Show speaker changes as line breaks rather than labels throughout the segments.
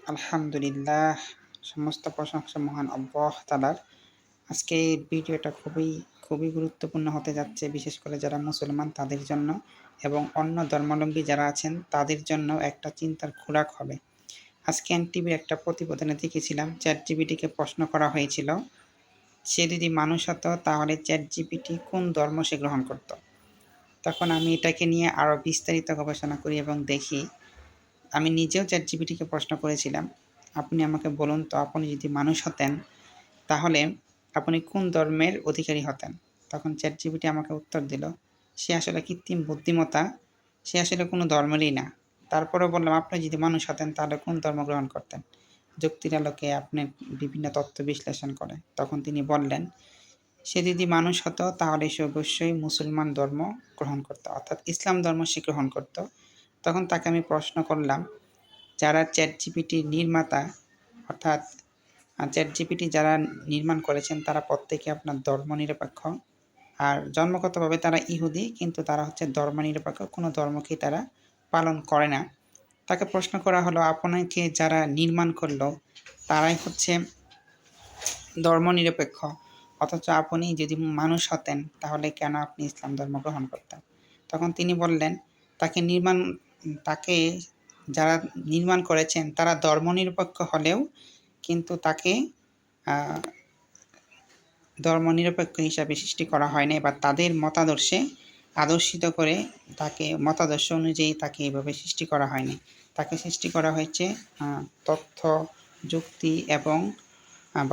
আলহামদুলিল্লাহ, সমস্ত প্রশংসা মহান আল্লাহ তাআলার। আজকে এই ভিডিওটা খুবই গুরুত্বপূর্ণ হতে যাচ্ছে, বিশেষ করে যারা মুসলমান তাদের জন্য এবং অন্য ধর্মাবলম্বী যারা আছেন তাদের জন্য একটা চিন্তার খোরাক হবে। আজকে এনটিভির একটা প্রতিবেদনে দেখেছিলাম, চ্যাটজিপিটিকে প্রশ্ন করা হয়েছিল, সে যদি মানুষ হতো তাহলে চ্যাটজিপিটি কোন ধর্ম সে গ্রহণ করত। তখন আমি এটাকে নিয়ে আরও বিস্তারিত গবেষণা করি এবং দেখি, আমি নিজেও চ্যাটজিপিটিকে প্রশ্ন করেছিলাম, আপনি আমাকে বলুন তো, আপনি যদি মানুষ হতেন তাহলে আপনি কোন ধর্মের অধিকারী হতেন। তখন চ্যাটজিপিটি আমাকে উত্তর দিল, সে আসলে কৃত্রিম বুদ্ধিমত্তা, সে আসলে কোনো ধর্মেরই না। তারপরেও বললাম, আপনি যদি মানুষ হতেন তাহলে কোন ধর্ম গ্রহণ করতেন। যুক্তির আলোকে আপনি বিভিন্ন তথ্য বিশ্লেষণ করে তখন তিনি বললেন, সে যদি মানুষ হতো তাহলে সে অবশ্যই মুসলমান ধর্ম গ্রহণ করত, অর্থাৎ ইসলাম ধর্ম সে গ্রহণ করত। তখন তাকে আমি প্রশ্ন করলাম, যারা চ্যাটজিপিটির নির্মাতা, অর্থাৎ চ্যাটজিপিটি যারা নির্মাণ করেছেন তারা প্রত্যেকে আপনার ধর্মনিরপেক্ষ, আর জন্মগতভাবে তারা ইহুদি, কিন্তু তারা হচ্ছে ধর্মনিরপেক্ষ, কোনো ধর্মকেই তারা পালন করে না। তাকে প্রশ্ন করা হলো, আপনাকে যারা নির্মাণ করলো তারাই হচ্ছে ধর্মনিরপেক্ষ, অথচ আপনি যদি মানুষ হতেন তাহলে কেন আপনি ইসলাম ধর্ম গ্রহণ করতেন। তখন তিনি বললেন, তাকে যারা নির্মাণ করেছেন তারা ধর্মনিরপেক্ষ হলেও কিন্তু তাকে ধর্মনিরপেক্ষ হিসাবে সৃষ্টি করা হয়নি, বা তাদের মতাদর্শে আদর্শিত করে তাকে মতাদর্শ অনুযায়ী তাকে এভাবে সৃষ্টি করা হয়নি। তাকে সৃষ্টি করা হয়েছে তথ্য, যুক্তি এবং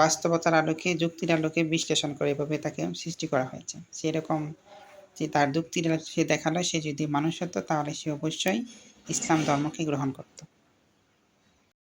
বাস্তবতার আলোকে, যুক্তির আলোকে বিশ্লেষণ করে এভাবে তাকে সৃষ্টি করা হয়েছে। সেরকম যে তার যুক্তির সে দেখালো, সে যদি মানুষ হতো তাহলে সে অবশ্যই ইসলাম ধর্মকে গ্রহণ করত।